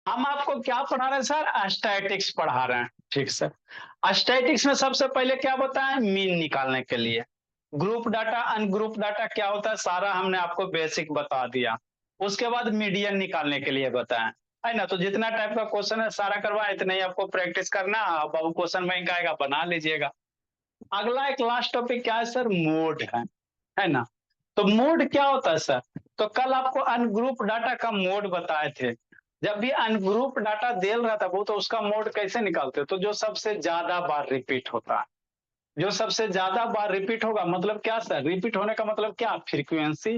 हम आपको क्या पढ़ा रहे हैं सर? स्टैटिक्स पढ़ा रहे हैं। ठीक सर। स्टैटिक्स में सबसे पहले क्या बताएं? मीन निकालने के लिए। ग्रुप डाटा अनग्रुप डाटा क्या होता है सारा हमने आपको बेसिक बता दिया। उसके बाद मीडियन निकालने के लिए बताएं। है ना? तो जितना टाइप का क्वेश्चन है सारा करवा इतना ही आपको प्रैक्टिस करना। अब क्वेश्चन बैंक आएगा बना लीजिएगा। अगला एक लास्ट टॉपिक क्या है सर? मोड है ना? तो मोड क्या होता है सर? तो कल आपको अनग्रुप डाटा का मोड बताए थे। जब भी अनग्रुप डाटा दे रहा था वो, तो उसका मोड कैसे निकालते हो? तो जो सबसे ज्यादा बार रिपीट होता है। जो सबसे ज्यादा बार रिपीट होगा मतलब क्या सर? रिपीट होने का मतलब क्या? फ्रीक्वेंसी।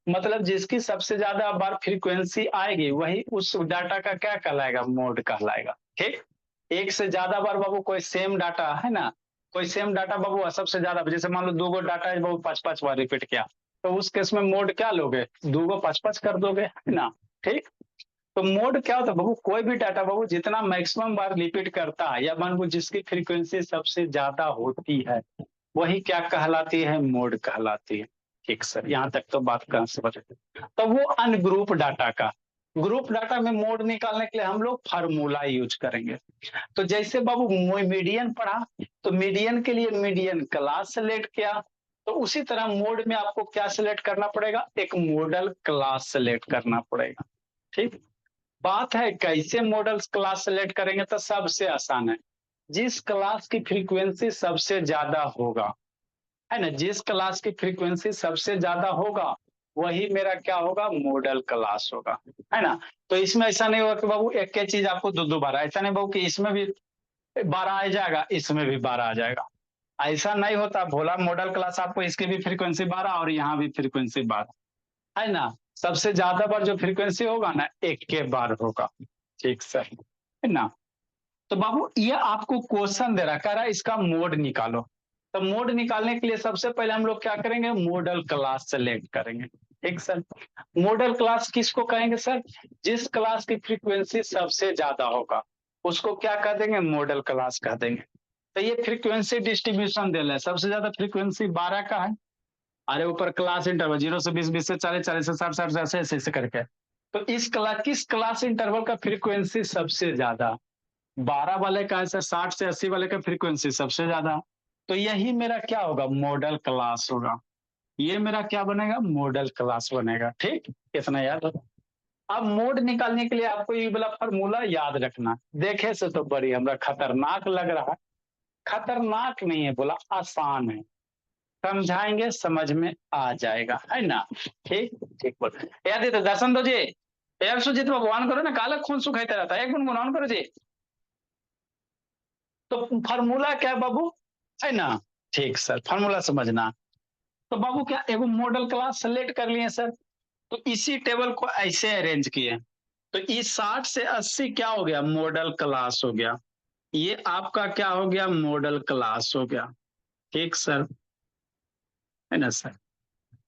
मतलब जिसकी सबसे ज्यादा बार फ्रीक्वेंसी आएगी वही उस डाटा का क्या कहलाएगा? मोड कहलाएगा। ठीक। एक से ज्यादा बार बाबू कोई सेम डाटा है ना, कोई सेम डाटा बाबू सबसे ज्यादा, जैसे मान लो दो गो डाटा है बाबू पांच पांच बार रिपीट किया, तो उस केस में मोड क्या लोगे? दो गो पांच पांच कर दोगे, है ना? ठीक। तो मोड क्या होता है बाबू? कोई भी डाटा बाबू जितना मैक्सिमम बार रिपीट करता है या मान लो जिसकी फ्रीक्वेंसी सबसे ज्यादा होती है वही क्या कहलाती है? मोड कहलाती है। ठीक सर, यहाँ तक तो बात का समझ। तो वो अनग्रुप डाटा का, ग्रुप डाटा में मोड निकालने के लिए हम लोग फार्मूला यूज करेंगे। तो जैसे बाबू मीडियन पढ़ा, तो मीडियन के लिए मीडियन क्लास सेलेक्ट किया, तो उसी तरह मोड में आपको क्या सेलेक्ट करना पड़ेगा? एक मॉडल क्लास सेलेक्ट करना पड़ेगा। ठीक। बात है कैसे मॉडल क्लास सेलेक्ट करेंगे? तो सबसे आसान है, जिस क्लास की फ्रीक्वेंसी सबसे ज्यादा होगा, है ना, जिस क्लास की फ्रीक्वेंसी सबसे ज्यादा होगा वही मेरा क्या होगा? मॉडल क्लास होगा। है ना? तो इसमें ऐसा नहीं होगा कि बाबू एक ही चीज आपको दो दो बार, ऐसा नहीं बाबू कि इसमें भी 12 आ जाएगा इसमें भी 12 आ जाएगा। ऐसा नहीं होता। भोला मॉडल क्लास आपको इसकी भी फ्रीक्वेंसी 12 और यहाँ भी फ्रीक्वेंसी 12, है ना? सबसे ज्यादा बार जो फ्रीक्वेंसी होगा ना एक के बार होगा। ठीक सर, है ना? तो बाबू ये आपको क्वेश्चन दे रहा है, कह रहा है इसका मोड निकालो। तो मोड निकालने के लिए सबसे पहले हम लोग क्या करेंगे? मॉडल क्लास सेलेक्ट करेंगे। ठीक सर। मॉडल क्लास किसको कहेंगे सर? जिस क्लास की फ्रीक्वेंसी सबसे ज्यादा होगा उसको क्या कह देंगे? मॉडल क्लास कह देंगे। तो ये फ्रीक्वेंसी डिस्ट्रीब्यूशन दे रहा है, सबसे ज्यादा फ्रीक्वेंसी 12 का है। अरे ऊपर क्लास इंटरवल 0 से 20, 20 से 40, 40 से 60, 60 ऐसे ऐसे ऐसे करके। तो इस क्लास किस क्लास इंटरवल का फ्रीक्वेंसी सबसे ज्यादा? 12 वाले का है सर, 60 से 80 वाले का फ्रीक्वेंसी सबसे ज्यादा। तो यही मेरा क्या होगा? मॉडल क्लास होगा। ये मेरा क्या बनेगा? मॉडल क्लास बनेगा। ठीक, इतना याद रखो। अब मोड निकालने के लिए आपको ये वाला फॉर्मूला याद रखना। देखे से तो बड़ी हमरा खतरनाक लग रहा है। खतरनाक नहीं है, बोला आसान है। समझाएंगे समझ में आ जाएगा, है ना? ठीक। ठीक बोल। याद है तो दर्शन दो जी। यार सुजीत भगवान करो ना, काला खून सुखाते रहता है, एक गुनगुनान करो जी। तो फार्मूला क्या है बाबू? है ना? ठीक सर, फार्मूला समझना। तो बाबू क्या एगो मॉडल क्लास सेलेक्ट कर लिए सर, तो इसी टेबल को ऐसे अरेंज किए। तो इस 60 से 80 क्या हो गया? मॉडल क्लास हो गया। ये आपका क्या हो गया? मॉडल क्लास हो गया। ठीक सर, है ना सर?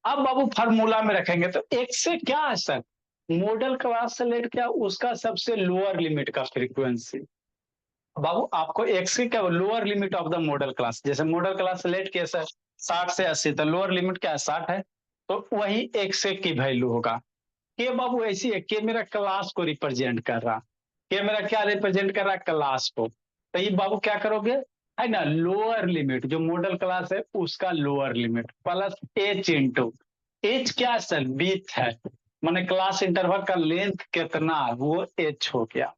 अब बाबू फार्मूला में रखेंगे तो एक से क्या है सर? मॉडल क्लास सेलेक्ट किया, उसका सबसे लोअर लिमिट का फ्रीक्वेंसी। बाबू आपको एक्स की क्या lower limit of the model class, जैसे मॉडल क्लास सेलेक्ट किया सर 60 से 80, तो लोअर लिमिट क्या है? 60 है। तो वही एक्स की वैल्यू होगा। के बाबू ऐसी है, के मेरा क्लास को रिप्रेजेंट कर रहा, के मेरा क्या रिप्रेजेंट कर रहा है? क्लास को। तो ये बाबू क्या करोगे? है ना, लोअर लिमिट जो मॉडल क्लास है उसका lower limit plus H into H, क्या है सर? बीथ है, माने क्लास इंटरवल का लेंथ कितना है वो एच हो गया।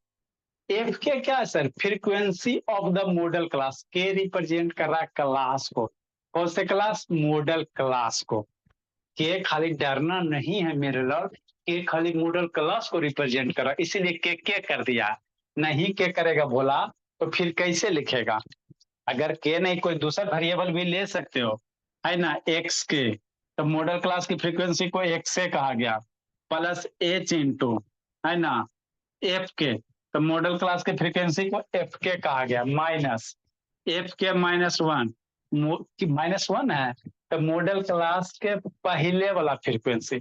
एफ के क्या है sir? Frequency of the model class, के रिप्रेजेंट कर रहा है क्लास को। कौन से क्लास? मॉडल क्लास को। के खाली डरना नहीं है मेरे लॉर्ड, के खाली मॉडल क्लास को रिप्रेजेंट कर रहा है, इसीलिए के कर दिया। नहीं के करेगा बोला तो फिर कैसे लिखेगा? अगर के नहीं कोई दूसरा वेरिएबल भी ले सकते हो, है ना, एक्स के। तो मॉडल क्लास की फ्रीक्वेंसी को एक्स से कहा गया प्लस एच इंटू, है ना, एफ के। तो मॉडल क्लास की फ्रीक्वेंसी को एफ के कहा गया माइनस एफ के माइनस वन, माइनस वन है। तो मॉडल क्लास के पहले वाला फ्रीक्वेंसी,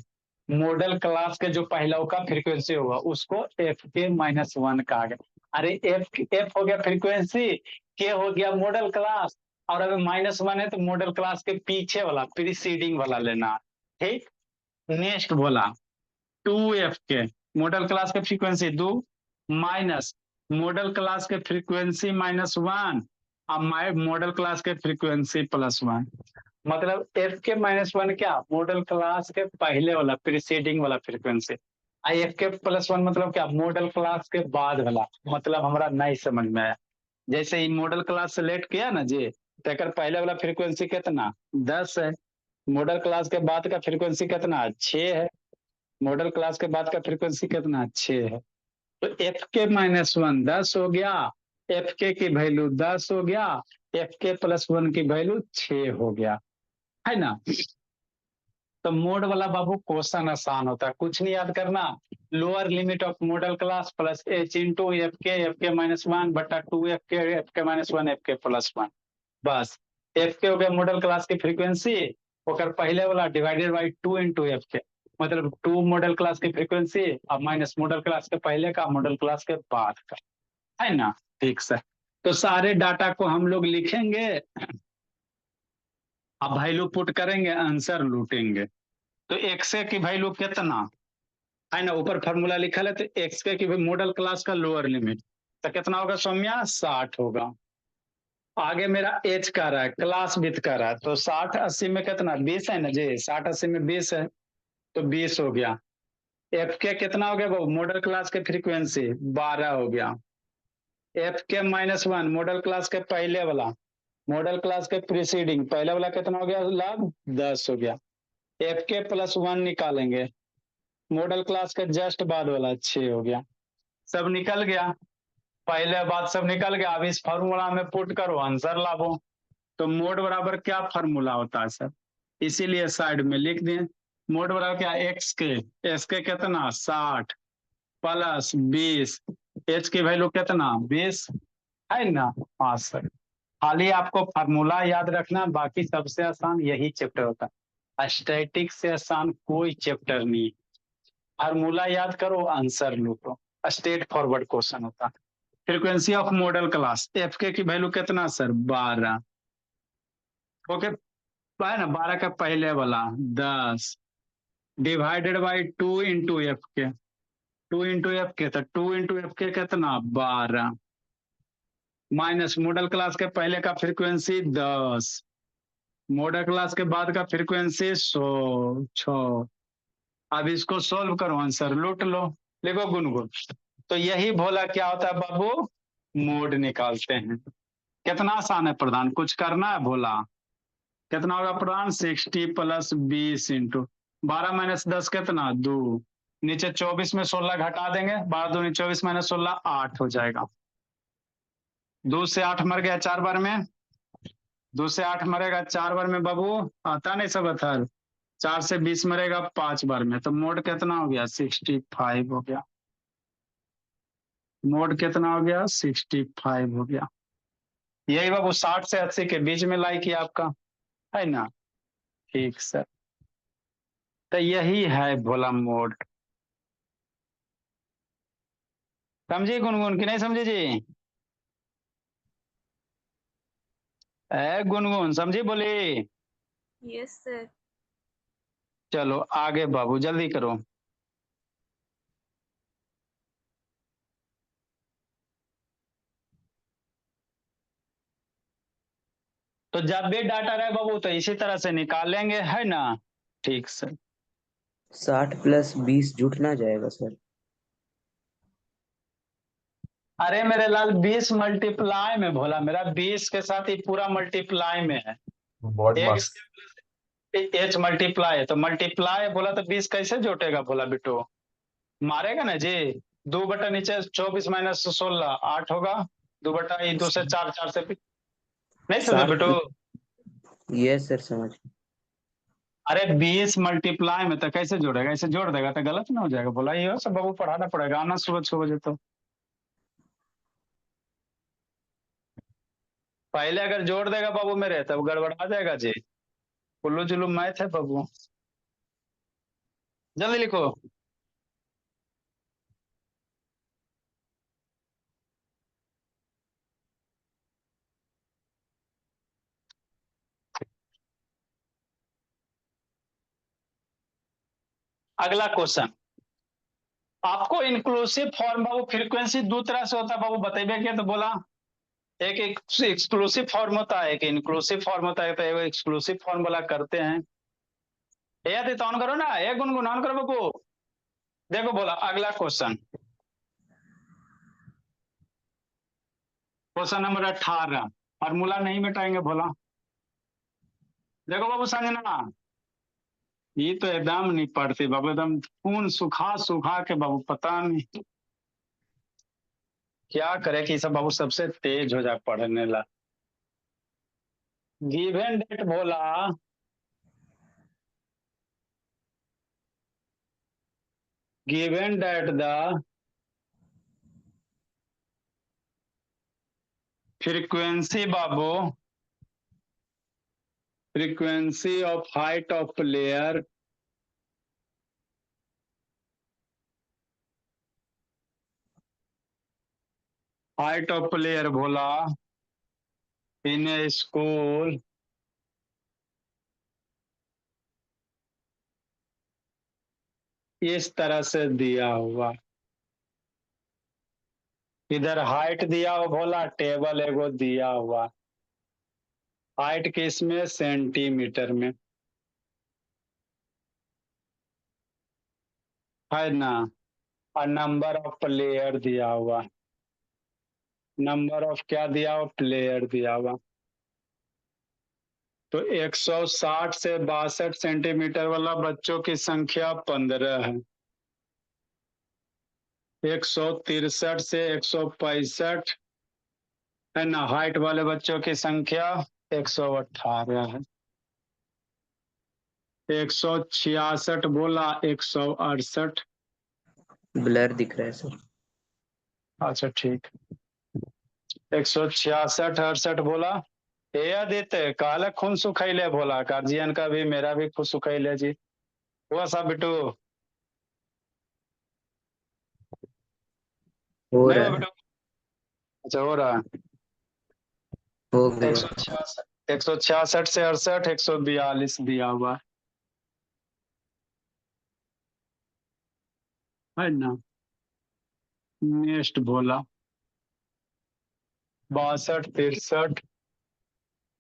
मॉडल क्लास के जो पहला का फ्रीक्वेंसी होगा उसको एफ के माइनस वन कहा गया। अरे एफ एफ हो गया फ्रीक्वेंसी, के हो गया मॉडल क्लास, और अगर माइनस वन है तो मॉडल क्लास के पीछे वाला प्रीसीडिंग वाला लेना। ठीक। नेक्स्ट बोला टू एफ के, मॉडल क्लास के फ्रीक्वेंसी दो, माइनस मॉडल क्लास के फ्रीक्वेंसी -1 और मॉडल क्लास के फ्रीक्वेंसी +1। मतलब एफ के -1 क्या, मॉडल क्लास के पहले वाला प्रीसीडिंग वाला फ्रीक्वेंसी। आई एफ के +1 मतलब क्या, मॉडल क्लास के बाद वाला। मतलब हमारा नहीं समझ में आया। जैसे ही मॉडल क्लास सेलेक्ट किया ना जी, तो एकर पहले वाला फ्रीक्वेंसी कितना 10 है, मॉडल क्लास के बाद का फ्रीक्वेंसी कितना 6 है, मॉडल क्लास के बाद का फ्रीक्वेंसी कितना 6 है। तो एफ के -1 10 हो गया, एफ के की वैल्यू 10 हो गया, एफ के +1 की वैल्यू 6 हो गया, है ना। तो मोड वाला बाबू क्वेश्चन आसान होता है, कुछ नहीं याद करना। Lower limit of modal class plus H into F के -1 बटा 2 एफ के -1 एफ के +1। बस एफ के हो गया मॉडल क्लास की फ्रीक्वेंसी, ओकर पहले वाला डिवाइडेड बाई 2 इंटू एफ के, मतलब 2 मॉडल क्लास की फ्रीक्वेंसी और माइनस मॉडल क्लास के पहले का मॉडल क्लास के बाद का, है ना। ठीक सर। तो सारे डाटा को हम लोग लिखेंगे, अब वैल्यू पुट करेंगे, आंसर लूटेंगे। तो एक्स की वैल्यू कितना है ना, ऊपर फार्मूला लिखा है, तो एक्स की मॉडल क्लास का लोअर लिमिट तो कितना होगा सौम्या, 60 होगा। आगे मेरा एच का रहा है, क्लास विथ का रहा है, तो 60 80 में कितना 20 है ना जी, 60 80 में 20 है, तो 20 हो गया। एफ के कितना हो गया वो, मॉडल क्लास के फ्रीक्वेंसी 12 हो गया। एफ के -1 मॉडल क्लास के पहले वाला, मॉडल क्लास के प्रीसीडिंग पहले वाला कितना हो गया लाभ, 10 हो गया। एफ के +1 निकालेंगे, मॉडल क्लास के जस्ट बाद वाला 6 हो गया। सब निकल गया, पहले बात सब निकल गया। अब इस फॉर्मूला में पुट करो, आंसर लाभो। तो मोड बराबर क्या फॉर्मूला होता है सर, इसीलिए साइड में लिख दिए। मोड बराबर क्या, एक्स के, एस के कितना 60 प्लस 20, एच की वैल्यू कितना 20, है ना। हाँ सर, खाली आपको फार्मूला याद रखना, बाकी सबसे आसान यही चैप्टर होता है। स्टैटिक से आसान कोई चैप्टर नहीं। फार्मूला याद करो, आंसर लूटो, स्ट्रेट फॉरवर्ड क्वेश्चन होता है। Frequency of modal class F के की वैल्यू कितना सर 12, ओके है ना, 12 का पहले वाला 10 डिवाइडेड बाई 2 इंटू एफ के, 2 इंटू एफ के, तो 2 इंटू एफ के कितना 12 माइनस मॉडल क्लास के पहले का फ्रीक्वेंसी 10, मॉडल क्लास के बाद का फ्रीक्वेंसी 100 6। अब इसको सोल्व करो, आंसर लूट लो, लिखो गुनगुन। तो यही भोला क्या होता है बाबू, मोड निकालते हैं। कितना आसान है प्रधान, कुछ करना है भोला। कितना होगा प्रधान, 60 प्लस 20 इंटू 12 -10 कितना 2, नीचे 24 में 16 घटा देंगे, 12 दूनी 24 -16 8 हो जाएगा। 2 से 8 मर गया 4 बार में, 2 से 8 मरेगा 4 बार में बाबू, आता नहीं सब अथर। 4 से 20 मरेगा 5 बार में, तो मोड कितना हो गया 65 हो गया। मोड कितना हो गया 65 हो गया। यही बाबू 60 से 80 के बीच में लाई किया आपका, है ना। ठीक सर, तो यही है भोला मोड। समझी गुनगुन कि नहीं समझी जी, है गुनगुन समझी बोली। Yes sir. चलो आगे बाबू जल्दी करो। तो जब भी डाटा रहे बाबू तो इसी तरह से निकालेंगे, है ना। ठीक सर। 60 प्लस 20 जुट ना जाएगा सर। अरे मेरे लाल 20 मल्टीप्लाई में भोला, मेरा 20 के साथ ही पूरा मल्टीप्लाई में है। बहुत एक मस्त। एच मल्टीप्लाई है तो मल्टीप्लाई बोला तो 20 कैसे जोटेगा बोला बिटू, मारेगा ना जी। 2 बटा नीचे 24 -16 8 होगा, 2 बटा 2 से 4 4 से नहीं समझे 60 बिटू। यस सर समझ। अरे 20 मल्टीप्लाई में तो कैसे जोड़ेगा, ऐसे जोड़ देगा तो गलत ना हो जाएगा, बोला ये सब बाबू पढ़ाना पड़ेगा, आना सुबह 6 बजे। तो पहले अगर जोड़ देगा बाबू मेरे तब गड़बड़ा जाएगा जी, उल्लू जुल्लू मैथ है बाबू। जल्दी लिखो। अगला क्वेश्चन, आपको इंक्लूसिव फॉर्म बाबू फ्रीक्वेंसी दो तरह से होता है बाबू, बतेबे क्या तो बोला। एक एक्सक्लूसिव फॉर्म होता है, एक इंक्लूसिव फॉर्म होता है। तो एक्सक्लूसिव फॉर्म वाला करते हैं। याद तो ऑन करो ना, एक गुनगुन ऑन करो बाबू। देखो बोला अगला क्वेश्चन, क्वेश्चन नंबर 18। फार्मूला नहीं मिटाएंगे बोला। देखो बाबू संजना, ये तो एकदम नहीं पढ़ती बाबू, एकदम खून सुखा सुखा के बाबू, पता नहीं क्या करे कि सब बाबू सबसे तेज हो जाए पढ़ने ला। गिवन डेट बोला, गिवन डेट द फ्रीक्वेंसी बाबू, frequency of height of player height of player बोला इन ए स्कूल इस तरह से दिया हुआ। इधर हाइट दिया हुआ बोला, टेबल एगो दिया हुआ, हाइट किस में, सेंटीमीटर में, है ना। और नंबर ऑफ प्लेयर दिया हुआ, नंबर ऑफ क्या दिया हुआ, प्लेयर दिया हुआ। तो 160 से 62 सेंटीमीटर वाला बच्चों की संख्या 15 है। 163 से 165 है ना, हाइट वाले बच्चों की संख्या 118 है। 166 बोला, 168। ब्लर दिख रहा है सर। अच्छा ठीक, 166 68 बोला। ए आदित्य काले खून सुखैले बोला, गार्जियन का भी मेरा भी खून सुखैले जी। हुआ सा बिटू, हो नहीं रहा हुआ है। बिटू? अच्छा हो रहा है। हो एक गया। सौ छियासठ 166 से 68 142 दिया हुआ है ना। नेक्स्ट बोला 62 63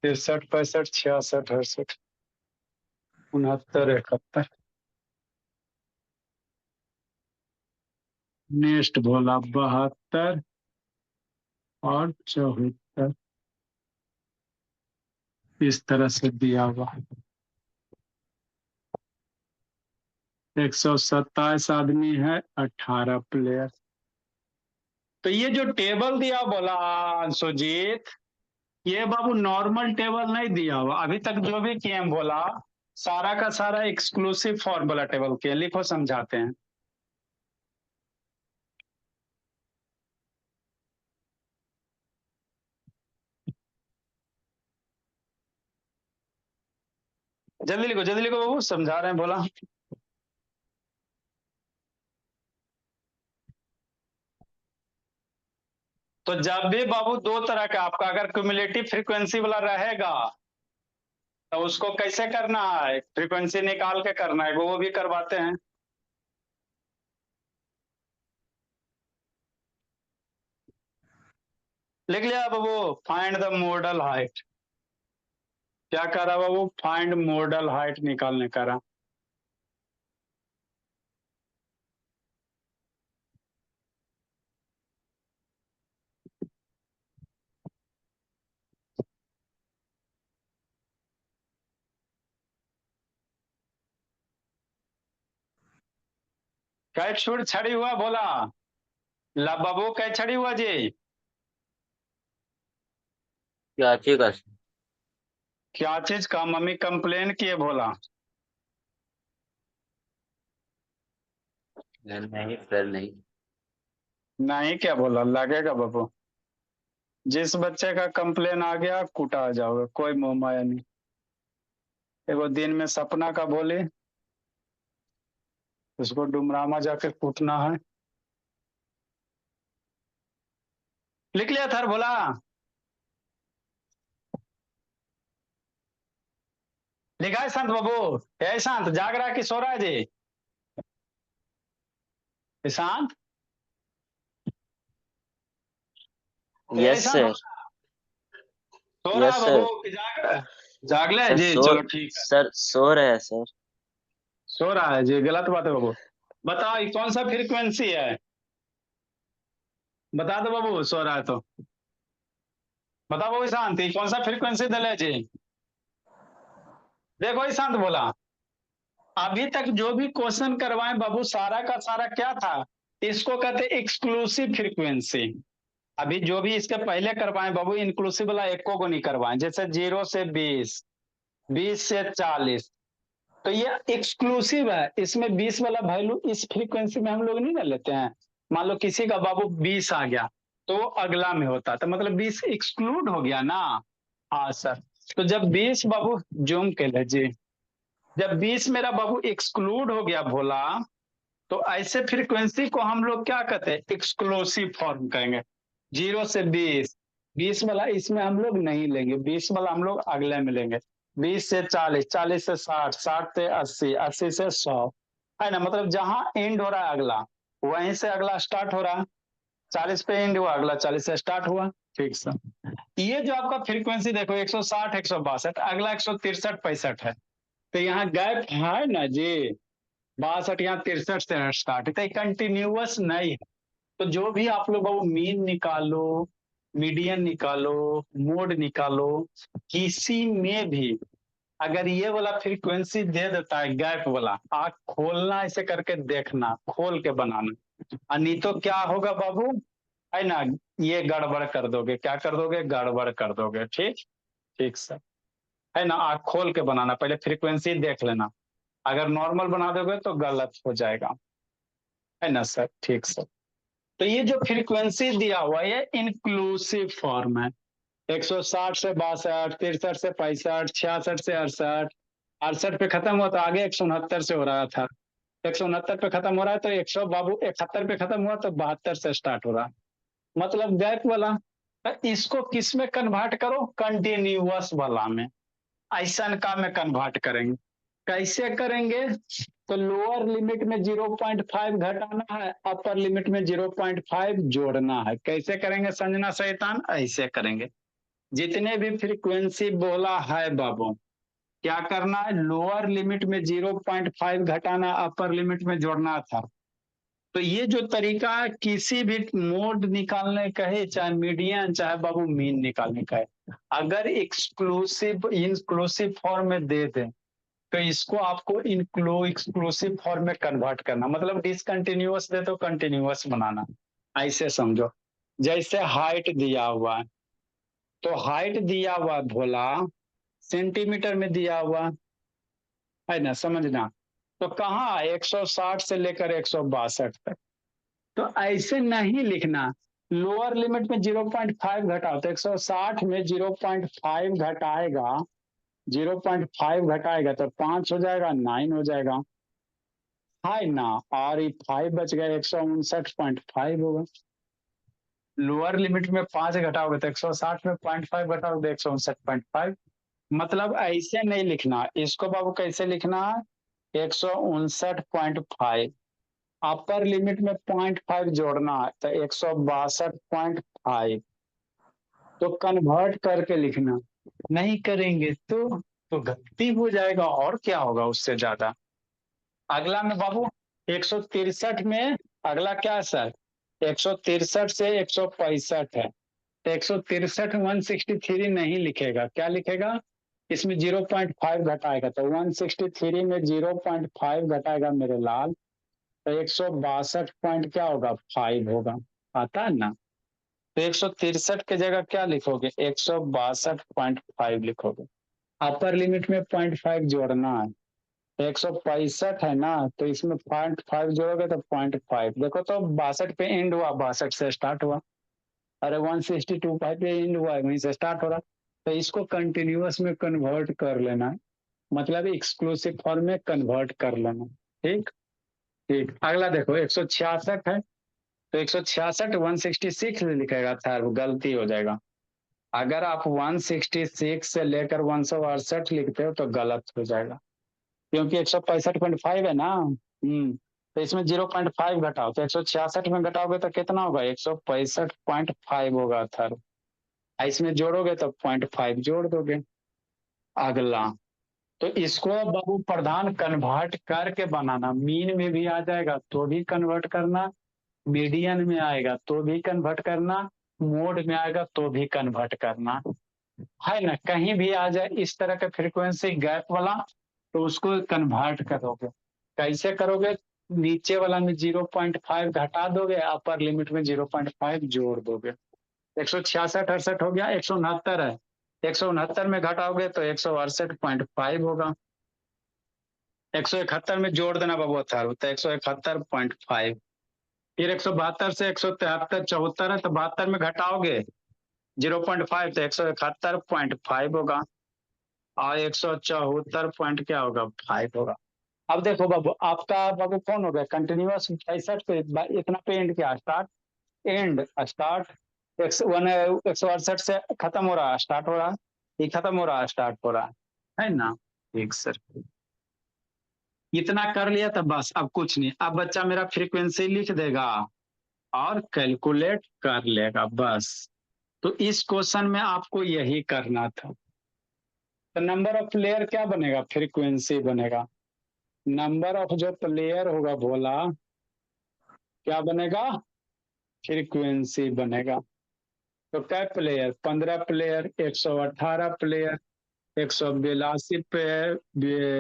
63 65 66 68 69 71। नेक्स्ट बोला 72 और 74, इस तरह से दिया हुआ। 127 आदमी है, 18 प्लेयर। तो ये जो टेबल दिया बोला सुजीत, ये बाबू नॉर्मल टेबल नहीं दिया हुआ अभी तक, जो भी किए हम बोला सारा का सारा एक्सक्लूसिव फॉर्मूला टेबल के, लिखो समझाते हैं। जल्दी लिखो बाबू, समझा रहे हैं बोला। तो जब भी बाबू दो तरह का आपका अगर क्यूमुलेटिव फ्रीक्वेंसी वाला रहेगा तो उसको कैसे करना है, फ्रीक्वेंसी निकाल के करना है, वो भी करवाते हैं। लिख लिया बाबू, फाइंड द मॉडल हाइट। क्या कर रहा बाबू, फाइंड मॉडल हाइट निकालने का रहा। कै छुड़ छड़ी हुआ बोला, ला बाबू कै छड़ी हुआ जी। क्या चीज? क्या चीज का मम्मी कंप्लेन किए बोला। नहीं सर नहीं। नहीं क्या बोला, लगेगा बाबू। जिस बच्चे का कंप्लेन आ गया कूटा जाओगे, कोई मोह माया नहीं। एगो दिन में सपना का बोली, उसको डुमरामा जाके कूटना है। लिख लिया था बोला। लिखा है शांत बाबू, है शांत, जाग रहा है कि सो रहा है जी। Ishan yes Ishan sir. सो रहा है यस बाबू सर। कि जाग ले सर जी, सो चलो ठीक है। सर सो रहे हैं सर। सो रहा है जी, गलत बात है बाबू। बताओ ये कौन सा फ्रीक्वेंसी है, बता दो बाबू, सो रहा है तो बताओ बाबू। ईशांत ये कौन सा फ्रीक्वेंसी दले जी? देखो ईशांत बोला, अभी तक जो भी क्वेश्चन करवाए बाबू सारा का सारा क्या था, इसको कहते एक्सक्लूसिव फ्रीक्वेंसी। अभी जो भी इसके पहले करवाए बाबू इंक्लूसिव वाला एको को नहीं करवाए, जैसे 0 से 20, 20 से 40, तो ये एक्सक्लूसिव है। इसमें 20 वाला वैल्यू इस फ्रीक्वेंसी में हम लोग नहीं ना लेते हैं। मान लो किसी का बाबू 20 आ गया तो वो अगला में होता, तो मतलब 20 एक्सक्लूड हो गया ना। हाँ सर, तो जब 20 बाबू जूम के ले जी, जब 20 मेरा बाबू एक्सक्लूड हो गया भोला, तो ऐसे फ्रीक्वेंसी को हम लोग क्या कहते हैं, एक्सक्लूसिव फॉर्म कहेंगे। 0 से 20, 20 वाला इसमें हम लोग नहीं लेंगे, 20 वाला हम लोग अगले में लेंगे। 20 से 40, 40 से 60, 60 से 80, 80 से 100, है ना। मतलब जहां एंड हो रहा है अगला, वहीं से अगला स्टार्ट हो रहा है। 40 पे एंड हुआ, अगला 40 से स्टार्ट हुआ। ठीक सर, ये जो आपका फ्रीक्वेंसी देखो 160, 162, अगला 163, 65 है। तो यहाँ गैप है ना जी, 62 यहाँ 63 से स्टार्ट है, कंटिन्यूअस नहीं है। तो जो भी आप लोग मीन निकालो, मीडियन निकालो, मोड निकालो, किसी में भी अगर ये वाला फ्रीक्वेंसी दे देता है गैप वाला, आंख खोलना ऐसे करके देखना, खोल के बनाना, और नहीं तो क्या होगा बाबू, है ना, ये गड़बड़ कर दोगे, क्या कर दोगे, गड़बड़ कर दोगे। ठीक, ठीक सर, है ना। आंख खोल के बनाना, पहले फ्रीक्वेंसी देख लेना, अगर नॉर्मल बना दोगे तो गलत हो जाएगा, है ना सर। ठीक सर, तो ये जो फ्रीक्वेंसी दिया हुआ है ये इंक्लूसिव फॉर्म है। 160 से 62, 63 से 65, 66 से 68, 68 पे खत्म हुआ तो आगे 169 से हो रहा था, 169 पे खत्म हो रहा है तो 100 बाबू 71 पे खत्म हुआ तो 72 से स्टार्ट हो रहा, मतलब गैप वाला। तो इसको किस में कन्वर्ट करो, कंटिन्यूअस वाला में, ऐसा का में कन्वर्ट करेंगे। कैसे करेंगे, तो लोअर लिमिट में 0.5 घटाना है, अपर लिमिट में 0.5 जोड़ना है। कैसे करेंगे संजना शैतान, ऐसे करेंगे। जितने भी फ्रीक्वेंसी बोला है बाबू, क्या करना है, लोअर लिमिट में 0.5 घटाना, अपर लिमिट में जोड़ना था। तो ये जो तरीका है किसी भी मोड निकालने का है, चाहे मीडियन चाहे बाबू मीन निकालने का है, अगर एक्सक्लूसिव इंक्लूसिव फॉर्म में दे दें तो इसको आपको एक्सक्लूसिव फॉर्म में कन्वर्ट करना, मतलब डिसकंटिन्यूअस दे तो कंटिन्यूअस बनाना। ऐसे समझो, जैसे हाइट दिया हुआ है, तो हाइट दिया हुआ भोला सेंटीमीटर में दिया हुआ है ना, समझना। तो कहाँ 160 से लेकर 162 तक, तो ऐसे नहीं लिखना। लोअर लिमिट में 0.5 घटाओ तो 160 में 0.5 घटाएगा, 0.5 घटाएगा तो 5 हो जाएगा, 9 हो जाएगा, है ना। और ये 5 बच गया, 159.5 होगा। लोअर लिमिट में 5 घटाओगे तो 160 में 0.5 घटाओगे तो 159.5। मतलब ऐसे नहीं लिखना इसको बाबू, कैसे लिखना है, 159.5, अपर लिमिट में 0.5 जोड़ना है तो 162.5, तो कन्वर्ट करके लिखना। नहीं करेंगे तो गलती हो जाएगा, और क्या होगा उससे ज्यादा। अगला में बाबू 163 में, अगला क्या है सर, 163 से 165 है, तो 163 163 नहीं लिखेगा, क्या लिखेगा, इसमें 0.5 घटाएगा तो 163 में 0.5 घटाएगा मेरे लाल, तो 162 पॉइंट क्या होगा, 5 होगा, आता है ना। तो 163 की जगह क्या लिखोगे, 162.5 लिखोगे। अपर लिमिट में 0.5 जोड़ना है, 165 है ना, तो इसमें 0.5 जोड़ोगे तो 0.5, देखो तो 62 पे एंड हुआ, 62 से स्टार्ट हुआ, अरे 162 पे एंड हुआ वहीं से स्टार्ट हो रहा। तो इसको कंटिन्यूअस में कन्वर्ट कर लेना है, मतलब एक्सक्लूसिव फॉर्म में कन्वर्ट कर लेना। ठीक, ठीक। अगला देखो 166 है, तो 166 166 लिखेगा था, गलती हो जाएगा। अगर आप 166 से लेकर 168 लिखते हो तो गलत हो जाएगा, क्योंकि 165.5 है ना। तो इसमें 0.5 घटाओ, तो 166 में घटाओगे तो कितना होगा? 165.5 होगा थर। इसमें जोड़ोगे तो 0.5 जोड़ दोगे। अगला, तो इसको बाबू प्रधान कन्वर्ट करके बनाना, मीन में भी आ जाएगा तो भी कन्वर्ट करना, मीडियन में आएगा तो भी कन्वर्ट करना, मोड में आएगा तो भी कन्वर्ट करना, है ना? कहीं भी आ जाए इस तरह का फ्रीक्वेंसी गैप वाला तो उसको कन्वर्ट करोगे। कैसे करोगे? नीचे वाला में 0.5 घटा दोगे, अपर लिमिट में 0.5 जोड़ दोगे। 166 68 हो गया, 169 है, 169 में घटाओगे तो 168.5 होगा। 171 में जोड़ देना बाबू था, तो 171.5। फिर 172 से 173 74 है, तो 72 में घटाओगे 0.5 तो 171.5 होगा, और 174 पॉइंट क्या होगा? 5 होगा। अब देखो बाबू, आपका बाबू कौन हो गया? कंटिन्यूअस 65 पे इतना पे एंड किया, स्टार्ट एंड स्टार्ट। 168 से खत्म हो रहा, स्टार्ट हो रहा, ये खत्म हो रहा, स्टार्ट हो रहा, है ना? ठीक सर, इतना कर लिया तो बस, अब कुछ नहीं। अब बच्चा मेरा फ्रीक्वेंसी लिख देगा और कैलकुलेट कर लेगा, बस। तो इस क्वेश्चन में आपको यही करना था। तो नंबर ऑफ प्लेयर क्या बनेगा? फ्रीक्वेंसी बनेगा। नंबर ऑफ जो प्लेयर होगा भोला, क्या बनेगा? फ्रीक्वेंसी बनेगा। तो क्या player? 15 player, 118 player, 182 player,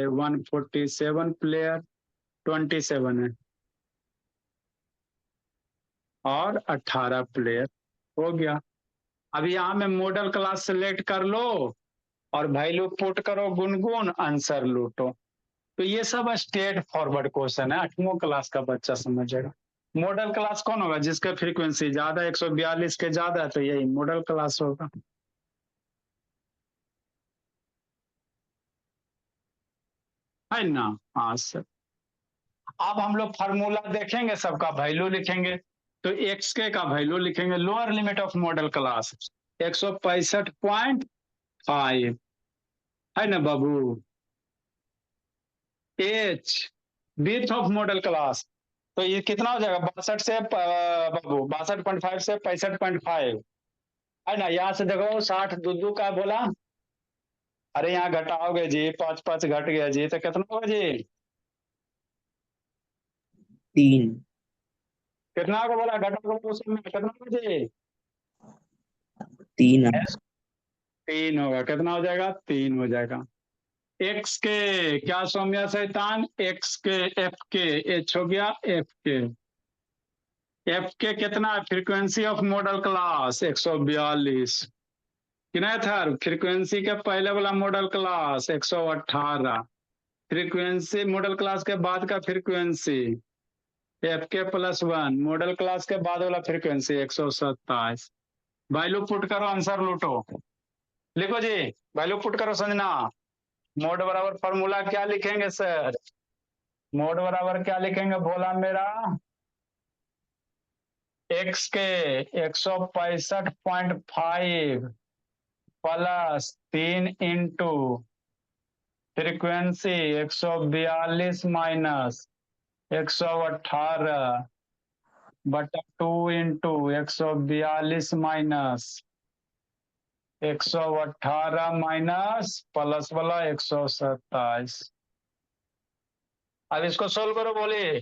147 player, 27 है, और 18 प्लेयर हो गया। अब यहाँ में मॉडल क्लास सेलेक्ट कर लो और वैल्यू पुट करो, गुनगुन आंसर लूटो। तो ये सब स्ट्रेट फॉरवर्ड क्वेश्चन है, 8वीं क्लास का बच्चा समझेगा। मॉडल क्लास कौन होगा? जिसका फ्रीक्वेंसी ज्यादा, 142 के ज्यादा है, तो यही मॉडल क्लास होगा। है ना? हाँ सर। अब हम लोग फार्मूला देखेंगे, सबका वैल्यू लिखेंगे। तो एक्स के का वैल्यू लिखेंगे, lower limit of modal class 165.5, है ना बाबू? H width of modal class, तो ये कितना हो जाएगा? 62 से बाबू 62.5 से 65.5, है ना? यहाँ से देखो 60 दूधू का बोला, अरे यहाँ घटाओगे जी, 5 5 घट गया जी, तो कितना होगा जी? 3। कितना होगा बोला? घटाओगे उसमें कितना होगा जी? 3 3 होगा। कितना हो जाएगा? 3 हो जाएगा। एक्स के क्या सौम्या शैतान? एक्स के एफ के, एच हो गया एफ के। एफ के कितना? Frequency of modal class 142। कितना था फ्रीक्वेंसी के पहले वाला model class? 118। Frequency model class के बाद का फ्रीक्वेंसी एफ के प्लस 1, मॉडल क्लास के बाद वाला फ्रीक्वेंसी 127। वैल्यू पुट करो, आंसर लूटो। लिखो जी, वैल्यू पुट करो संजना। मोड बराबर फॉर्मूला क्या लिखेंगे सर? मोड बराबर क्या लिखेंगे बोला मेरा? एक्स के 165.5 प्लस 3 इंटू फ्रीक्वेंसी 142 माइनस 118 बटा 2 इंटू 142 माइनस 118 माइनस प्लस वाला 127। अब इसको सोल्व करो, बोले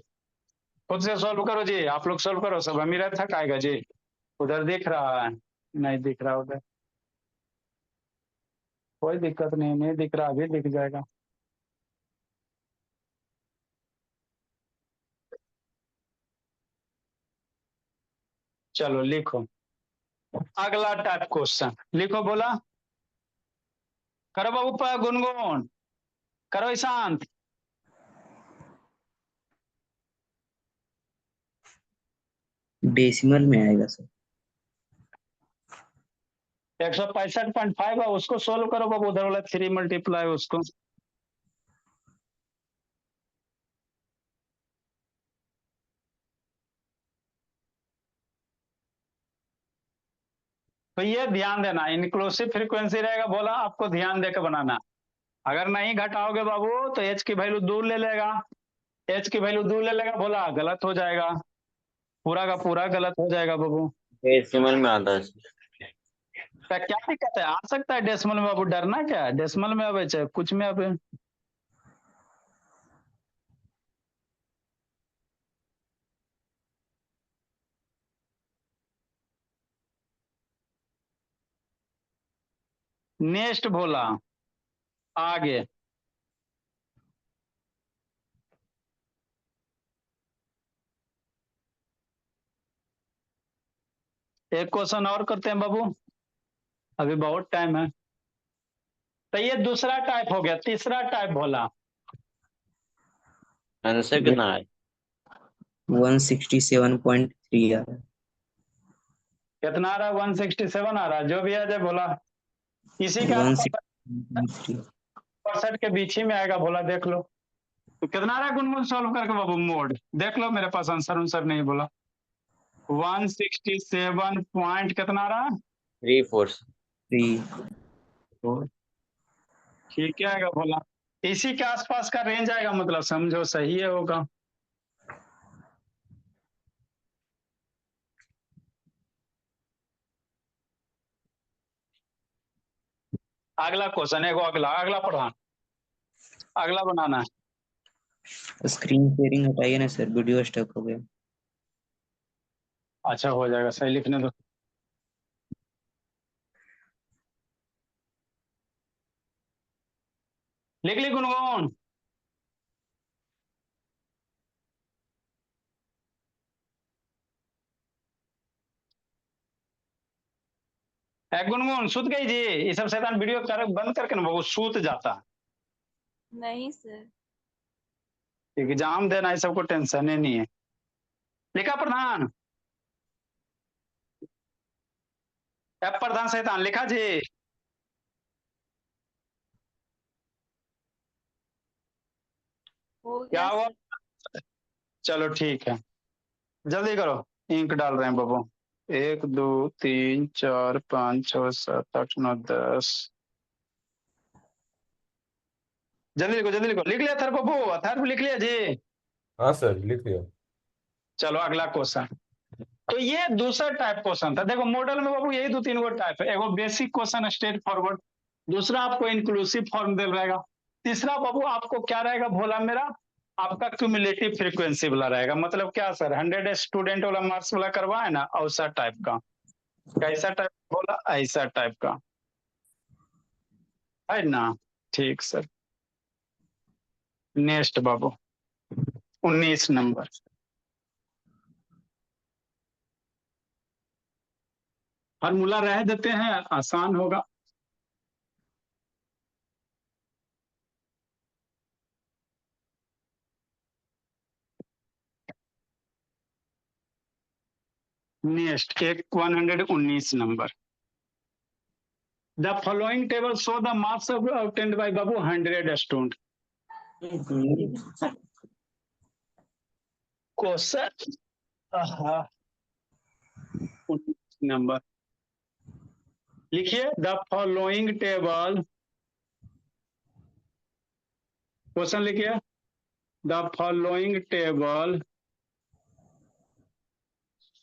खुद से सोल्व करो जी, आप लोग सोल्व करो, सब अमीर थक आएगा जी। उधर दिख रहा है? नहीं दिख रहा उधर, कोई दिक्कत नहीं, नहीं दिख रहा, अभी दिख जाएगा। चलो लिखो अगला टाइप क्वेश्चन, लिखो बोला। करो बाबू गुनगुन, करो ईशांत। डेसिमल में आएगा सर। 165.5 है, उसको सोल्व करो बाबू, उधर वाला 3 मल्टीप्लाई उसको। तो ये ध्यान देना, इंक्लूसिव फ्रीक्वेंसी रहेगा बोला, आपको ध्यान देकर बनाना। अगर नहीं घटाओगे बाबू तो एच की वैल्यू दूर ले लेगा, एच की वैल्यू 2 ले लेगा, बोला गलत हो जाएगा, पूरा का पूरा गलत हो जाएगा बाबू। डेसिमल में आता है सर। क्या दिक्कत है, आ सकता है डेसिमल में बाबू, डरना क्या है, डेसिमल में अब चाहे कुछ में अब। नेक्स्ट भोला, आगे एक क्वेश्चन और करते हैं बाबू, अभी बहुत टाइम है। तो ये दूसरा टाइप हो गया, तीसरा टाइप भोला। आंसर कितना है? 167.3 आ रहा है। कितना आ रहा है, 167 आ रहा है, जो भी आ जाए भोला, इसी के आसपास 167.3। 62 के बीच ही में आएगा भोला, देख लो। तो कितना आ रहा है गुनगुन, सॉल्व करके बाबू मोड देख लो, मेरे पास आंसर उनसर नहीं बोला। 167 पॉइंट कितना आ रहा है, 3 4। 3। ठीक है आएगा भोला, इसी के आसपास का रेंज आएगा, मतलब समझो सही है होगा। अगला क्वेश्चन है, अगला अगला पढ़ा, अगला बनाना है। स्क्रीन शेयरिंग हटाइए ना सर, वीडियो स्टक हो गया। अच्छा हो जाएगा, सही लिखने दो। लिख ली गुनगुन, गुनगुन सूत गई जी, ये सब शैतान वीडियो कर बंद करके ना वो सूत जाता। नहीं सर। एग्जाम देना, ये सबको टेंशन ही नहीं है। लिखा प्रधान, प्रधान शैतान लिखा जी। हो क्या गया हुआ, सर। चलो ठीक है, जल्दी करो, इंक डाल रहे हैं बाबू। 1 2 3 4 5 6 7 8 9 10, जल्दी लिखो, लिख लिया थर बाबू, अथर्व लिख लिया जी। हाँ सर लिख लिया। चलो अगला क्वेश्चन, तो ये दूसरा टाइप क्वेश्चन था। देखो मॉडल में बाबू यही 2 3 गो टाइप है, एगो बेसिक क्वेश्चन स्ट्रेट फॉरवर्ड, दूसरा आपको इंक्लूसिव फॉर्म दे रहेगा, तीसरा बाबू आपको क्या रहेगा भोला मेरा, आपका क्यूमुलेटिव फ्रीक्वेंसी वाला रहेगा। मतलब क्या सर, 100 स्टूडेंट वाला मार्क्स वाला करवाए ना, ऐसा टाइप का। कैसा टाइप बोला, ऐसा टाइप का है ना। ठीक सर, नेक्स्ट बाबू 19 नंबर, फार्मूला रह देते हैं, आसान होगा। नेक्स्ट एक 119 number, the following table show the marks obtained by Babu 100 student. Question number लिखिए, द फॉलोइंग टेबल, क्वेश्चन लिखिए, the following table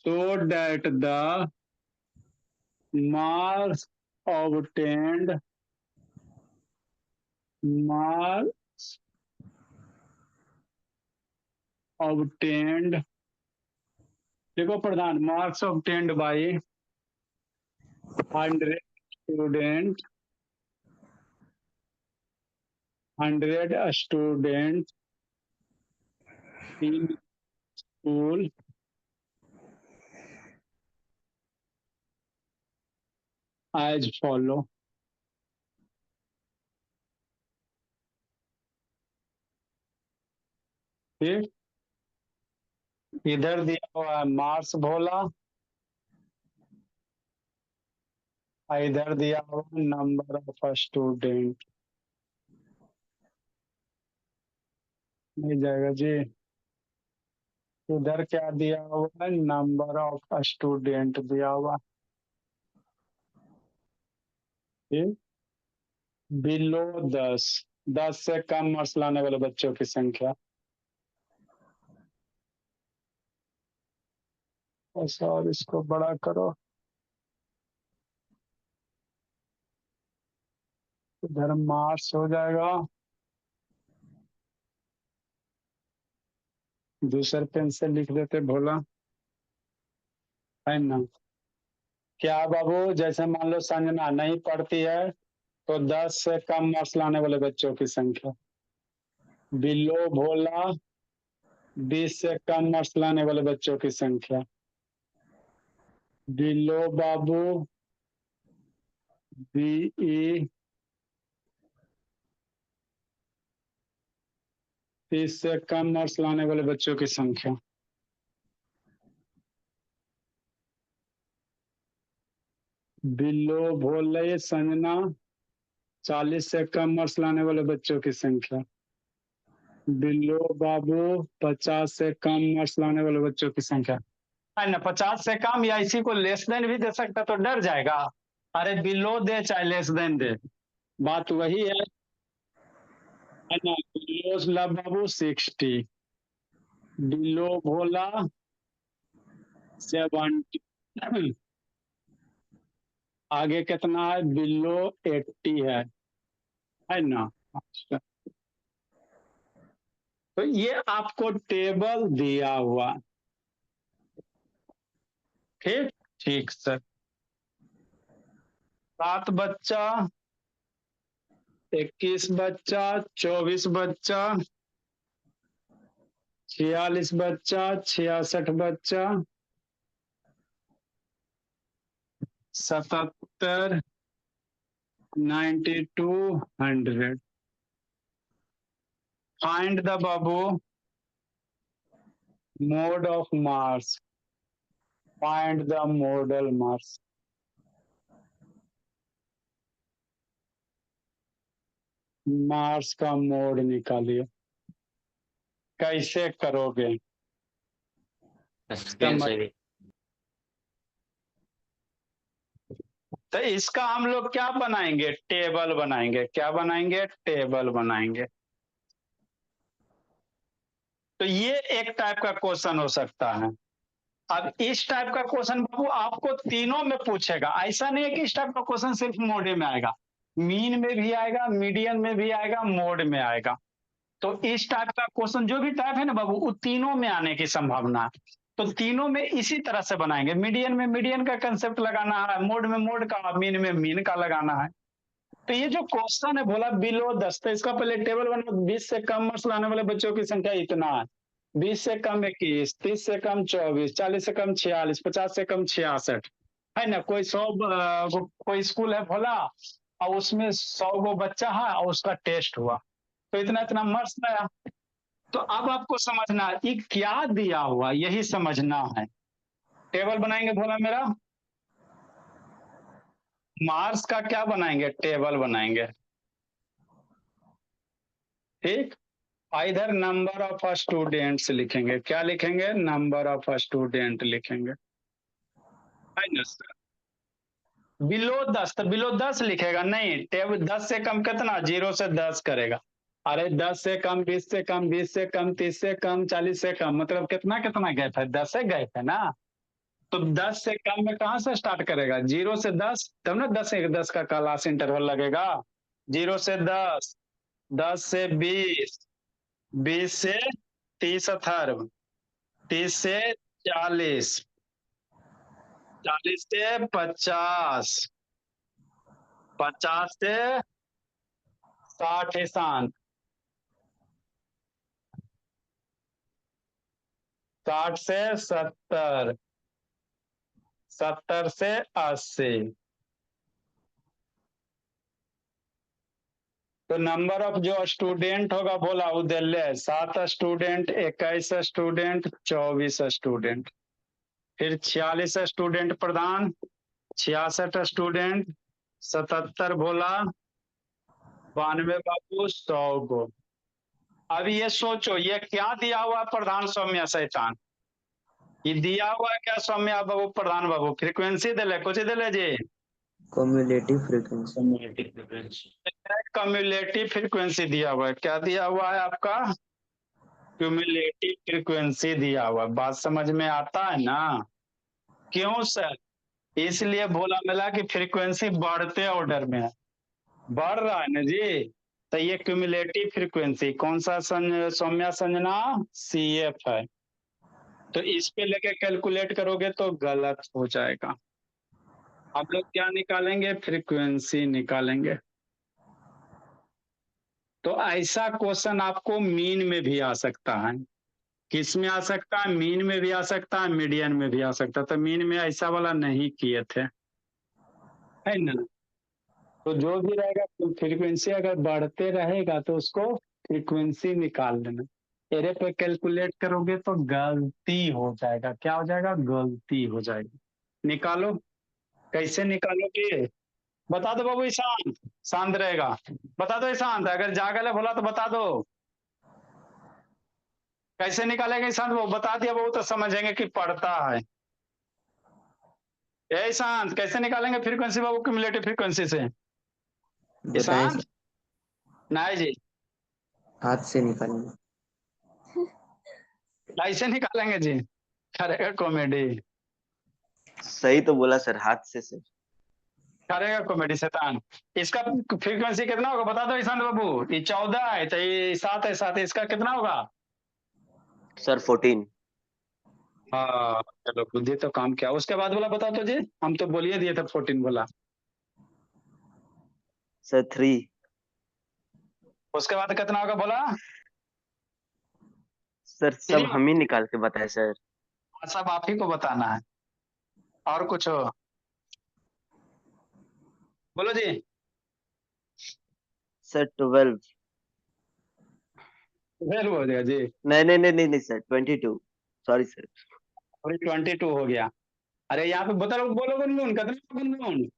so that the marks obtained, marks obtained, देखो प्रधान, marks obtained by 100 student, 100 student in school as follow। ठीक, इधर दिया हुआ है marks भोला, और इधर दिया हुआ नंबर ऑफ स्टूडेंट, नहीं जाएगा जी। इधर क्या दिया हुआ है, नंबर ऑफ स्टूडेंट दिया हुआ, ठीक, बिलो 10, 10 से कम मार्क्स लाने वाले बच्चों की संख्या। बस और इसको बड़ा करो, इधर मार्स हो जाएगा। दूसरे पेन से लिख देते भोला, है ना। क्या बाबू, जैसे मान लो संजना नहीं पढ़ती है तो 10 से कम मार्क्स लाने वाले बच्चों की संख्या। बिल्लो भोला 20 से कम मार्क्स लाने वाले बच्चों की संख्या। बिल्लो बाबू BE 30 से कम मार्क्स लाने वाले बच्चों की संख्या। बिल्लो भोले संजना 40 से कम मार्क्स लाने वाले बच्चों की संख्या। बिल्लो बाबू 50 से कम मार्क्स लाने वाले बच्चों की संख्या, है ना। 50 से कम या इसी को लेस देन भी दे सकता तो डर जाएगा। अरे बिलो दे चाहे लेस देन दे, बात वही है ना। बिलो बाबू 60, बिलो भोला 70, आगे कितना है, बिलो 80 है ना। अच्छा, तो ये आपको टेबल दिया हुआ, ठीक ठीक सर। 7 बच्चा, 21 बच्चा, 24 बच्चा, 46 बच्चा, 66 बच्चा, 77, 92, 100। Find the babu mode of Mars. Find the modal Mars. Mars का मोड निकालिए। कैसे करोगे? स्क्रीन से भी। तो इसका हम लोग क्या बनाएंगे, टेबल बनाएंगे। क्या बनाएंगे, टेबल बनाएंगे। तो ये एक टाइप का क्वेश्चन हो सकता है। अब इस टाइप का क्वेश्चन बाबू आपको तीनों में पूछेगा। ऐसा नहीं है कि इस टाइप का क्वेश्चन सिर्फ मोड में आएगा, मीन में भी आएगा, मीडियन में भी आएगा, मोड में आएगा। तो इस टाइप का क्वेश्चन जो भी टाइप है ना बाबू, वो तीनों में आने की संभावना है। तो तीनों में इसी तरह से बनाएंगे। मीडियन में मीडियन का कंसेप्ट लगाना है, मोड में मोड का, मीन में मीन का लगाना है। तो ये जो क्वेश्चन है बोला बिलो 10, तो इसका पहले टेबल बना। 20 से कम मार्क्स लाने वाले बच्चों की संख्या इतना है, 20 से कम 21, 30 से कम 24, 40 से कम 46, 50 से कम 66, है ना। कोई 100 कोई स्कूल है भोला और उसमें 100 गो बच्चा है और उसका टेस्ट हुआ तो इतना इतना मार्क्स आया। तो अब आपको समझना है ये क्या दिया हुआ, यही समझना है। टेबल बनाएंगे भोला मेरा, मार्क्स का क्या बनाएंगे, टेबल बनाएंगे, ठीक। इधर नंबर ऑफ स्टूडेंट्स लिखेंगे। क्या लिखेंगे, नंबर ऑफ स्टूडेंट लिखेंगे, है ना सर। बिलो 10, तो बिलो 10 लिखेगा नहीं, टेबल 10 से कम कितना, 0 से 10 करेगा। अरे 10 से कम, 20 से कम, 20 से कम, 30 से कम, 40 से कम, मतलब कितना कितना गैप है, 10 से गैप है ना। तो 10 से कम में कहां से स्टार्ट करेगा, 0 से 10, तब ना 10 से 10 का क्लास इंटरवल लगेगा। 0 से 10, 10 से 20, 20 से 30 अथर्व, 30 से 40, 40 से 50, 50 से 60 ईशान, 60 से 70, 70 से 80। तो नंबर ऑफ जो स्टूडेंट होगा बोला वो दे ले, 7 स्टूडेंट, 21 स्टूडेंट, 24 स्टूडेंट, फिर 46 स्टूडेंट प्रधान, 66 स्टूडेंट, 77 बोला, 92 बाबू, 100 गो। अब ये सोचो ये क्या दिया हुआ है प्रधान सौम्या शैतान, ये दिया हुआ है क्या सौम्या बाबू, प्रधान बाबू फ्रीक्वेंसी दिले, कुछ दिले जी, कम्युलेटिव फ्रीक्वेंसी। कम्युलेटिव फ्रीक्वेंसी दिया हुआ है। क्या दिया हुआ है आपका, क्यूमुलेटिव फ्रीक्वेंसी दिया हुआ। बात समझ में आता है ना। क्यों सर? इसलिए बोला मिला कि फ्रीक्वेंसी बढ़ते ऑर्डर में है, बढ़ रहा है ना जी। तो ये क्यूमुलेटिव फ्रीक्वेंसी कौन सा सौम्या संजना CF है, तो इस पे लेके कैलकुलेट करोगे तो गलत हो जाएगा। आप लोग क्या निकालेंगे? फ्रीक्वेंसी निकालेंगे। तो ऐसा क्वेश्चन आपको मीन में भी आ सकता है। किस में आ सकता है? मीन में भी आ सकता है, मीडियन में भी आ सकता है। तो मीन में ऐसा वाला नहीं किए थे, है ना। तो जो भी रहेगा तो फ्रीक्वेंसी अगर बढ़ते रहेगा तो उसको फ्रीक्वेंसी निकाल लेना। एरे पे कैलकुलेट करोगे तो गलती हो जाएगा। क्या हो जाएगा? गलती हो जाएगी। निकालो। कैसे निकालोगे? बता दो बाबू ईशांत, शांत रहेगा। बता दो ईशांत, अगर जागल है बोला तो बता दो। कैसे निकालेंगे ईशांत? वो बता दिया वो तो समझेंगे कि पढ़ता है। ए ईशांत, कैसे निकालेंगे फ्रीक्वेंसी बाबू क्यूमुलेटिव फ्रीक्वेंसी से? बताएं ईशांत, सर। नहीं जी, हाथ से निकालेंगे। कैसे निकालेंगे जी? करेगा कॉमेडी, सही तो बोला सर, हाथ से सर। करेगा कॉमेडी शैतान। इसका फ्रीक्वेंसी कितना होगा बता दो ईशांत बाबू। ये 14 है तो ये 7 है, 7 इसका कितना होगा? सर 14। हाँ चलो, बुद्धि तो काम किया। उसके बाद बोला बता दो जी, हम तो बोलिए दिए थे 14 बोला। सर 3। उसके बाद कितना होगा बोला? सर 3 सब हम ही निकाल के बताए सर। सब आप ही को बताना है। और कुछ हो? बोलो जी। सर 12। 12 हो गया जी। नहीं नहीं नहीं नहीं नहीं सर 22। Sorry sir. अभी 22 हो गया। अरे यहाँ पे बता बोलो गुनगुन, कितना गुनगुन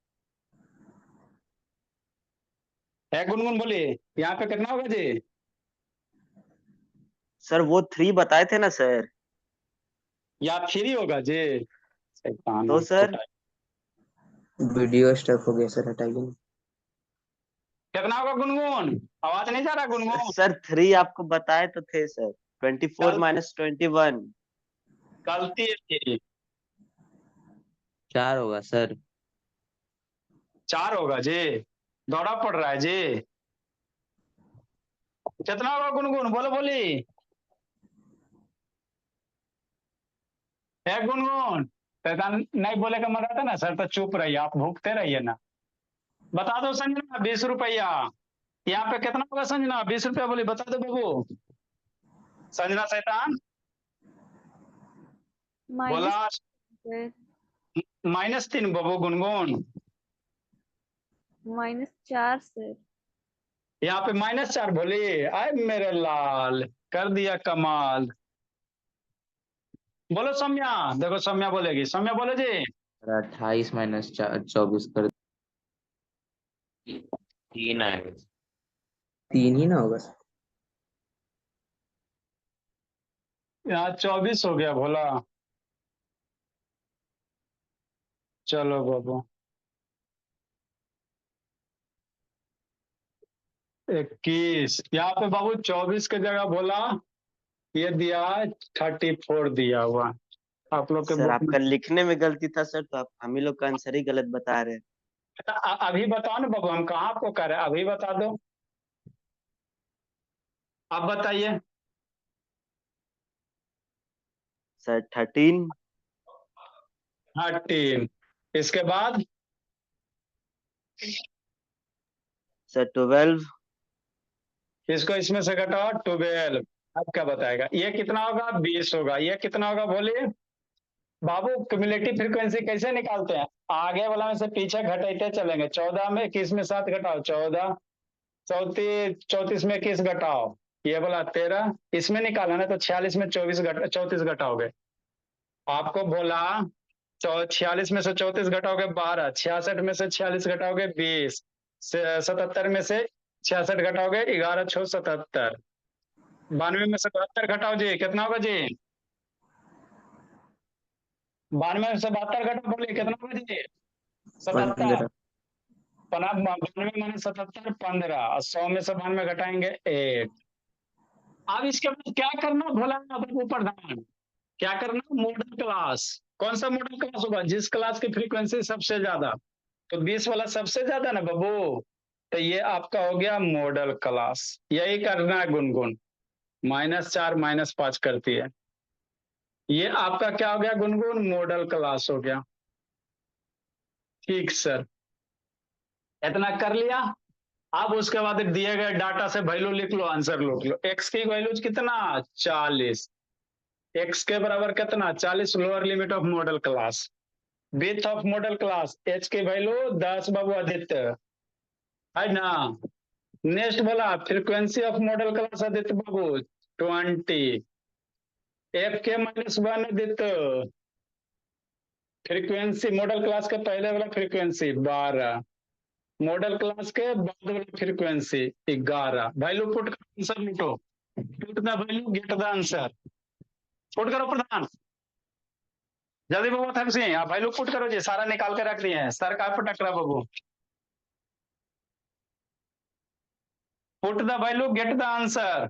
है? गुनगुन बोलिए, यहाँ पे कितना होगा जी? सर वो 3 बताए थे ना सर। या 3 होगा जी? शैतान तो है, सर वीडियो स्टक हो गया सर, हटाइए ना। कितना होगा गुनगुन? आवाज नहीं जा रहा गुनगुन? सर 3 आपको बताए तो थे सर। 24 गल, माइनस 21। गलती है तेरी। 4 होगा सर। 4 होगा जी? दौड़ा पड़ रहा है जी। कितना होगा गुनगुन? बोलो बोली है गुनगुन। शैतान नहीं बोले का मजा आता ना सर, तो चुप रहिए, आप भूखते रहिए ना। बता दो संजना, 20 रुपया। यहाँ पे कितना होगा संजना? 20 रुपया बोली, बता दो बाबू। संजना शैतान बोला। माइनस सर, -3 बाबू गुनगुन। -4 सर। यहाँ पे -4 बोली। आए मेरे लाल, कर दिया कमाल। बोलो सौम्या, देखो सौम्या बोलेगी। सौम्या बोलो जी। 28 माइनस 24 कर। 3 आएगा। 3 ही ना होगा सर। यहाँ 24 हो गया भोला। चलो बाबू, 21 यहाँ पे बाबू 24 की जगह बोला ये दिया है 34 दिया हुआ। आप लोग के सर बुक में आपका लिखने में गलती था सर, तो आप हम ही लोग का आंसर ही गलत बता रहे हैं। अभी बताओ ना बाबू, हम कहाँ आपको कह रहे हैं? अभी बता दो, आप बताइए। सर 13। 13 इसके बाद सर 12। इसको इसमें से घटाओ 12। अब क्या बताएगा? ये कितना होगा? 20 होगा। ये कितना होगा बोलिए बाबू? क्यूमुलेटिव फ्रीक्वेंसी कैसे निकालते हैं? आगे वाला में से पीछे घटाते चलेंगे। 14 में 21 में 7 घटाओ 14, 34 34 में 21 घटाओ, ये बोला 13। इसमें निकाला ना तो 46 में 34 घटाओगे। आपको बोला 46 में से 34 घटाओगे 12, 66 में से 46 घटाओगे 20, 77 में से 66 घटाओगे 11 6 77, 92 में से 72 घटाओ जी, कितना होगा जी? 92 में से 72 घटाओ, बोलिए कितना होगा जी? 77। 15। 92 माइनस 77 15, और 100 में से 92 घटाएंगे 8। अब इसके बाद क्या करना भोला बाबू प्रधान? क्या करना, मॉडल क्लास। कौन सा मॉडल क्लास होगा, जिस क्लास की फ्रीक्वेंसी सबसे ज्यादा, तो 20 वाला सबसे ज्यादा ना बाबू, तो ये आपका हो गया मॉडल क्लास। यही करना है गुनगुन, -4 -5 करती है। ये आपका क्या हो गया गुनगुन, मॉडल क्लास हो गया। ठीक सर, इतना कर लिया। अब उसके बाद दिए गए डाटा से वैल्यू लिख लो, आंसर लिख लो। एक्स की वैल्यू कितना, 40। एक्स के बराबर कितना, 40 lower limit of modal class. Width of modal class H की वैल्यू 10 बाबू आदित्य, है ना। नेक्स्ट बोला frequency of modal class Aditya Babu 20। F के -1 आदित्य, फ्रीक्वेंसी मॉडल क्लास के पहले वाला फ्रीक्वेंसी 12, मॉडल क्लास के बाद वाला फ्रीक्वेंसी 11। वैल्यू पुट करो, आंसर लिखो। Put the value get the answer. Put करो प्रधान, जल्दी बाबू थक सिंह, आप वैल्यू पुट करो जी, सारा निकाल के रख दिए हैं। सर का पटक रहा बाबू, put the value get the answer.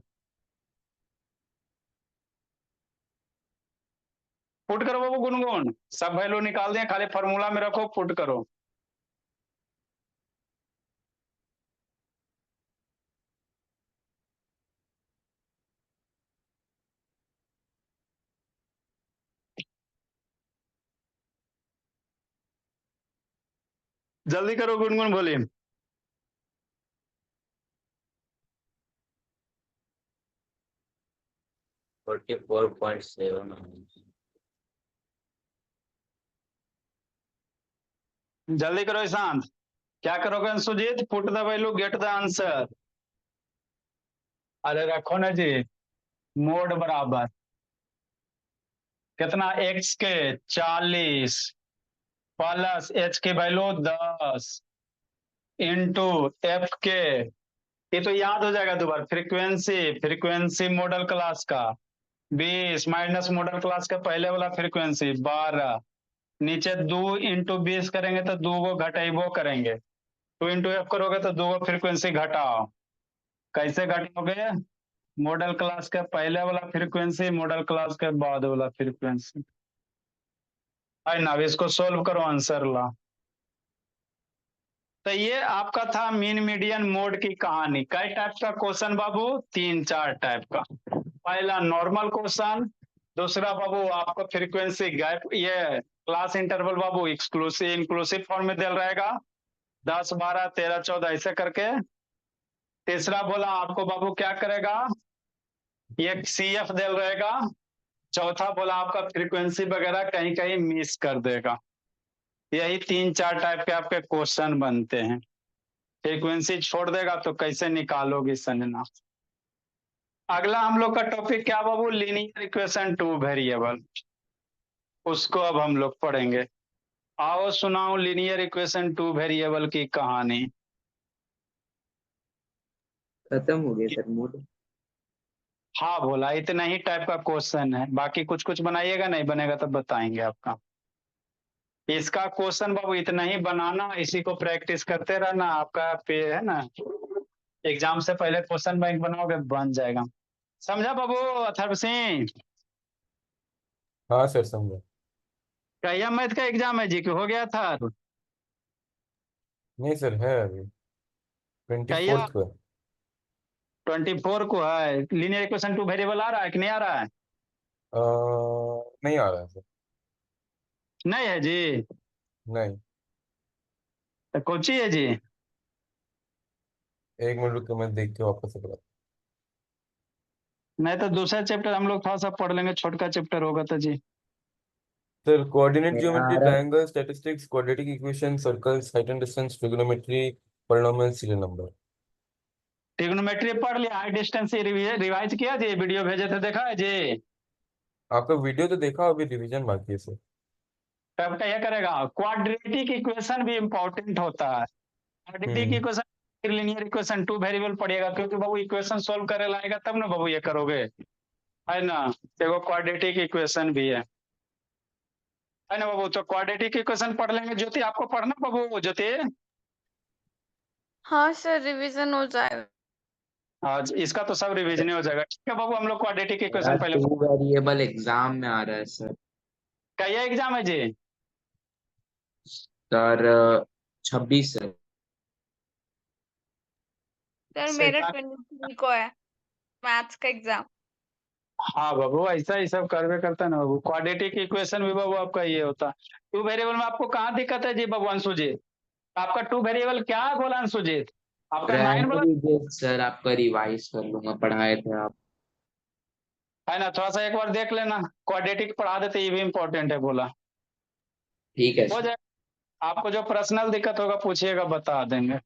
Put करो बाबू गुनगुन, सब वैल्यू निकाल दें, खाली फॉर्मूला में रखो, पुट करो। जल्दी करो गुनगुन, बोलिए। 44.7। जल्दी करो ईशांत, क्या करोगे Sujeet, put the value get the answer. अरे रखो ना जी, मोड बराबर कितना, एक्स के 40 प्लस एच की वैल्यू 10 इंटू एफ के, ये तो याद हो जाएगा दोबारा। फ्रीक्वेंसी मॉडल क्लास का 20 माइनस मॉडल क्लास का पहले वाला फ्रीक्वेंसी 12, नीचे 2 इंटू 20 करेंगे तो 2 को घटाइबो करेंगे, 2 इंटू एफ करोगे तो 2 को फ्रीक्वेंसी घटाओ। कैसे घटाओगे, मॉडल क्लास के पहले वाला फ्रीक्वेंसी मॉडल क्लास के बाद वाला फ्रीक्वेंसी, है ना। अब इसको सोल्व करो, आंसर ला। तो ये आपका था मीन मीडियन मोड की कहानी। कई टाइप का क्वेश्चन बाबू, 3-4 टाइप का। पहला नॉर्मल क्वेश्चन, दूसरा बाबू आपको फ्रीक्वेंसी गैप, ये क्लास इंटरवल बाबू एक्सक्लूसिव इंक्लूसिव फॉर्म में दिया रहेगा, 10 12 13 14 ऐसे करके। तीसरा बोला आपको बाबू क्या करेगा, ये CF दिया रहेगा। चौथा बोला आपका फ्रीक्वेंसी वगैरह कहीं कहीं मिस कर देगा। यही 3-4 टाइप के आपके क्वेश्चन बनते हैं। फ्रीक्वेंसी छोड़ देगा तो कैसे निकालोगे संजना। अगला हम लोग का टॉपिक क्या बाबू, लीनियर इक्वेशन टू वेरिएबल, उसको अब हम लोग पढ़ेंगे। आओ सुनाओ लीनियर इक्वेशन टू वेरिएबल की कहानी। खत्म हो गया सर मोड। हाँ बोला, इतना ही टाइप का क्वेश्चन है, बाकी कुछ कुछ बनाइएगा, नहीं बनेगा तो बताएंगे आपका। इसका क्वेश्चन बाबू इतना ही बनाना, इसी को प्रैक्टिस करते रहना, आपका पे है ना, एग्जाम से पहले क्वेश्चन बैंक बनाओगे बन जाएगा। समझा बाबू अथर्व सिंह। हाँ सर समझा। कहिया मैथ का एग्जाम है जी, कि हो गया था। नहीं सर है अभी, 24 कहिया, को है। 24 को है। लीनियर इक्वेशन टू वेरिएबल आ रहा है कि नहीं आ रहा है, नहीं आ रहा है सर। नहीं है जी, नहीं, तो कौची है जी। 1 मिनट रुक के मैं देख के वापस से बताता नहीं तो दूसरा चैप्टर हम लोग थोड़ा सा पढ़ लेंगे, छोटका चैप्टर होगा तो जी। हूँ। सर कोऑर्डिनेट मेरा ज्योमेट्री, आ रहा है। Triangle, statistics, quadratic equation, circles, height and distance, trigonometry, polynomial, serial number. Trigonometry पढ़ लिया, हाई डिस्टेंस रिवाइज किया जी, वीडियो भेजे थे देखा है जी। आपका वीडियो तो देखा, अभी रिवीजन बाकी है सर। तब क्या करेगा, क्वाड्रेटिक इक्वेशन भी इंपॉर्टेंट होता है। क्वाड्रेटिक हम्म। इक्वेशन, फिर लीनियर इक्वेशन टू वेरिएबल पढ़िएगा, क्योंकि बाबू इक्वेशन सोल्व करे लाएगा तब ना बाबू ये करोगे, है ना। देखो क्वाड्रेटिक इक्वेशन भी है ना बाबू। तो क्वाड्रेटिक इक्वेशन पढ़ लेंगे। ज्योति आपको पढ़ना बाबू, ज्योति हाँ सर, रिवीजन हो जाएगा। आज इसका तो सब रिवीजन हो जाएगा। ठीक है बाबू, हम लोग क्वाड्रेटिक इक्वेशन पहले टू वेरिएबल एग्जाम में आ रहा है सर। का ये एग्जाम है जी? Sir 26 sir. सर सही मेरा बात। 23 को है मैथ्स का एग्जाम। हाँ बाबू, ऐसा ही सब करवे करता है ना बाबू। क्वाड्रेटिक इक्वेशन भी बाबू आपका ये होता है। टू वेरिएबल में आपको कहाँ दिक्कत है जी बाबू अंशुजीत? आपका टू वेरिएबल क्या है बोला अंशुजीत? आपका 9 बोला रहने दीजिए सर, आपका रिवाइज कर लूंगा, पढ़ाए थे आप। है ना, थोड़ा सा एक बार देख लेना। क्वाड्रेटिक पढ़ा देते, ये भी इम्पोर्टेंट है बोला। ठीक है हो सर। जाए, आपको जो पर्सनल दिक्कत होगा पूछिएगा, बता देंगे।